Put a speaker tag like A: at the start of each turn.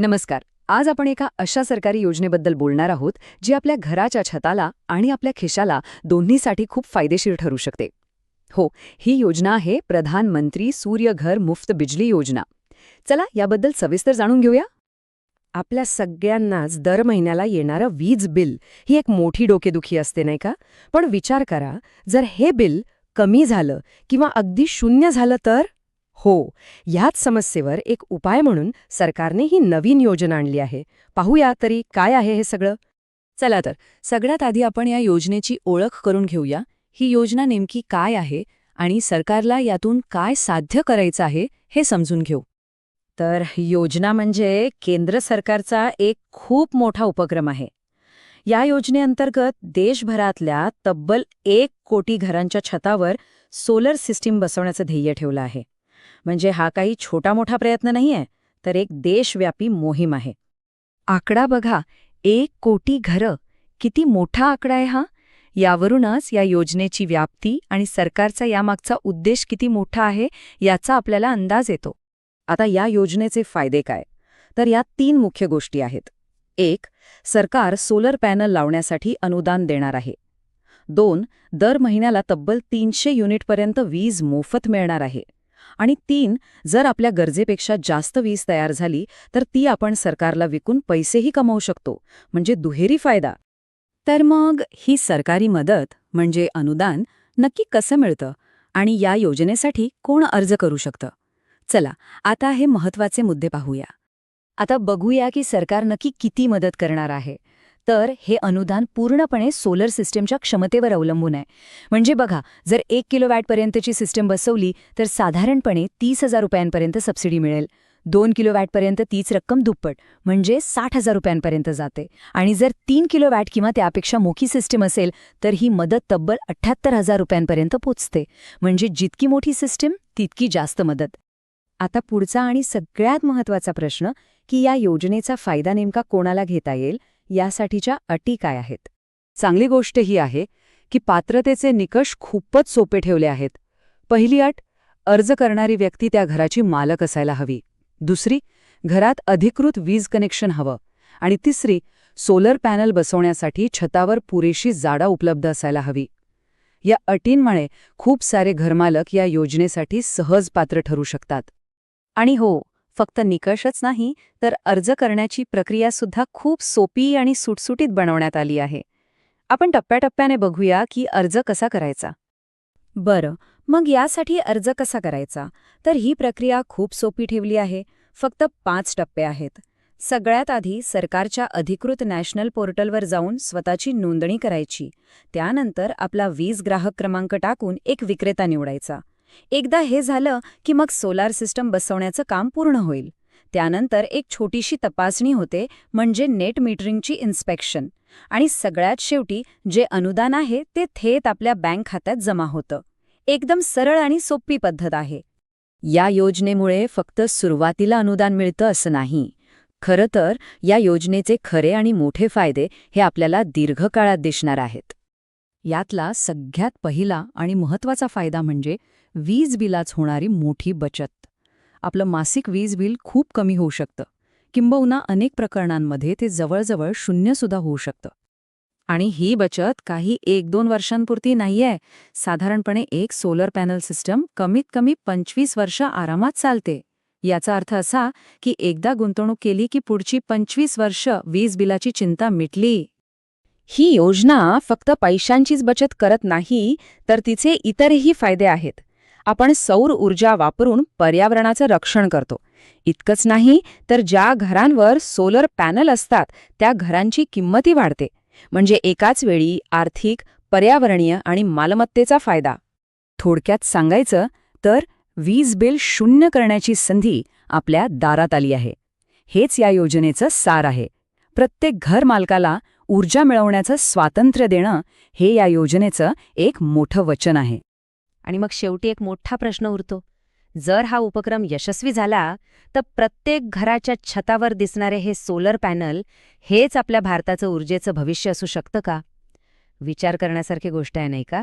A: नमस्कार. आज आपण एका अशा सरकारी योजनेबद्दल बोलणार आहोत जी आपल्या घराच्या छताला आणि आपल्या खिशाला दोन्हीसाठी खूप फायदेशीर ठरू शकते. हो, ही योजना आहे प्रधानमंत्री सूर्य घर मुफ्त बिजली योजना. चला याबद्दल सविस्तर जाणून घेऊया.
B: आपल्या सगळ्यांनाच दर महिन्याला येणारं वीज बिल ही एक मोठी डोकेदुखी असते नाही का? पण विचार करा, जर हे बिल कमी झालं किंवा अगदी शून्य झालं तर? हो, ह्याच समस्येवर एक उपाय म्हणून सरकारने ही नवीन योजना आणली आहे. पाहूया तरी काय आहे हे सगळं.
C: चला तर सगळ्यात आधी आपण या योजनेची ओळख करून घेऊया. ही योजना नेमकी काय आहे आणि सरकारला यातून काय साध्य करायचं आहे हे समजून घेऊ.
B: तर योजना म्हणजे केंद्र सरकारचा एक खूप मोठा उपक्रम आहे. या योजनेअंतर्गत देशभरातल्या तब्बल 1 कोटी घरांच्या छतावर सोलर सिस्टीम बसवण्याचं ध्येय ठेवलं आहे. म्हणजे हा काही छोटा मोठा प्रयत्न नाहीये, तर एक देशव्यापी मोहीम आहे.
A: आकडा बघा, 1 कोटी घरं. किती मोठा आकडा आहे हा. यावरूनच या योजनेची व्याप्ती आणि सरकारचा यामागचा उद्देश किती मोठा आहे याचा आपल्याला अंदाज येतो.
B: आता या योजनेचे फायदे काय? तर यात 3 मुख्य गोष्टी आहेत. 1. सरकार सोलर पॅनल लावण्यासाठी अनुदान देणार आहे. 2. दर महिन्याला तब्बल 300 युनिटपर्यंत वीज मोफत मिळणार आहे. आणि 3. जर आपल्या गरजेपेक्षा जास्त वीज तयार झाली तर ती आपण सरकारला विकून पैसेही कमावू शकतो. म्हणजे दुहेरी फायदा.
C: तर मग ही सरकारी मदत म्हणजे अनुदान नक्की कसं मिळतं आणि या योजनेसाठी कोण अर्ज करू शकतं? चला आता हे महत्त्वाचे मुद्दे पाहूया.
A: आता बघूया की सरकार नक्की किती मदत करणार आहे. तर हे अनुदान पूर्णपणे सोलर सिस्टीमच्या क्षमतेवर अवलंबून आहे. म्हणजे बघा, जर 1 किलोवॅटपर्यंतची सिस्टीम बसवली तर साधारणपणे 30,000 रुपयांपर्यंत सबसिडी मिळेल. 2 किलोवॅटपर्यंत तीच रक्कम दुप्पट म्हणजे 60,000 रुपयांपर्यंत जाते. आणि जर 3 किलोवॅट किंवा त्यापेक्षा मोठी सिस्टीम असेल तर ही मदत तब्बल 78,000 रुपयांपर्यंत पोचते. म्हणजे जितकी मोठी सिस्टीम तितकी जास्त मदत. आता पुढचा आणि सगळ्यात महत्त्वाचा प्रश्न की या योजनेचा फायदा नेमका कोणाला घेता येईल, यासाठीच्या अटी काय आहेत.
B: चांगली गोष्ट ही आहे की पात्रतेचे निकष खूपच सोपे ठेवले आहेत. पहिली अट, अर्ज करणारी व्यक्ती त्या घराची मालक असायला हवी. दुसरी, घरात अधिकृत वीज कनेक्शन हवं. आणि तिसरी, सोलर पॅनल बसवण्यासाठी छतावर पुरेशी जागा उपलब्ध असायला हवी. या अटींमुळे खूप सारे घरमालक या योजनेसाठी सहज पात्र ठरू शकतात.
A: आणि हो, फक्त निकषच नाही तर अर्ज करण्याची प्रक्रियासुद्धा खूप सोपी आणि सुटसुटीत बनवण्यात आली आहे. आपण टप्प्याटप्प्याने बघूया की अर्ज कसा करायचा. बरं, मग यासाठी अर्ज कसा करायचा? तर ही प्रक्रिया खूप सोपी ठेवली आहे. फक्त 5 टप्पे आहेत. सगळ्यात आधी सरकारच्या अधिकृत नॅशनल पोर्टलवर जाऊन स्वतःची नोंदणी करायची. त्यानंतर आपला वीज ग्राहक क्रमांक टाकून एक विक्रेता निवडायचा. एकदा हे झालं की मग सोलार सिस्टम बसवण्याचं काम पूर्ण होईल. त्यानंतर एक छोटीशी तपासणी होते, म्हणजे नेट मीटरिंगची इन्स्पेक्शन. आणि सगळ्यात शेवटी जे अनुदान आहे ते थेट आपल्या बँक खात्यात जमा होतं. एकदम सरळ आणि सोपी पद्धत आहे.
B: या योजनेमुळे फक्त सुरुवातीला अनुदान मिळतं असं नाही. खरं तर या योजनेचे खरे आणि मोठे फायदे हे आपल्याला दीर्घकाळात दिसणार आहेत.
A: यातला सगळ्यात पहिला आणि महत्त्वाचा फायदा म्हणजे वीज बिलाच होणारी मोठी बचत. आपलं मासिक वीज बिल खूप कमी होऊ शकतं. किंबहुना अनेक प्रकरणांमध्ये ते जवळजवळ शून्यसुद्धा होऊ शकतं. आणि ही बचत काही 1-2 वर्षांपुरती नाहीये. साधारणपणे एक सोलर पॅनल सिस्टम कमीत कमी 25 वर्ष आरामात चालते. याचा अर्थ असा की एकदा गुंतवणूक केली की पुढची 25 वर्ष वीज बिलाची चिंता मिटली.
B: ही योजना फक्त पैशांचीच बचत करत नाही, तर तिचे इतरही फायदे आहेत. आपण सौर ऊर्जा वापरून पर्यावरणाचं रक्षण करतो. इतकंच नाही तर ज्या घरांवर सोलर पॅनल असतात त्या घरांची किंमतही वाढते. म्हणजे एकाच वेळी आर्थिक, पर्यावरणीय आणि मालमत्तेचा फायदा. थोडक्यात सांगायचं तर वीज बिल शून्य करण्याची संधी आपल्या दारात आली आहे. हेच या योजनेचं सार आहे. प्रत्येक घर मालकाला ऊर्जा मिळवण्याचं स्वातंत्र्य देणं हे या योजनेचं एक मोठं वचन आहे.
D: आणि मग शेवटी एक मोठा प्रश्न उरतो. जर हा उपक्रम यशस्वी झाला तर प्रत्येक घराच्या छतावर दिसणारे हे सोलर पॅनल हेच आपल्या भारताचं ऊर्जेचं भविष्य असू शकतं का? विचार करण्यासारखी गोष्ट आहे नाही का?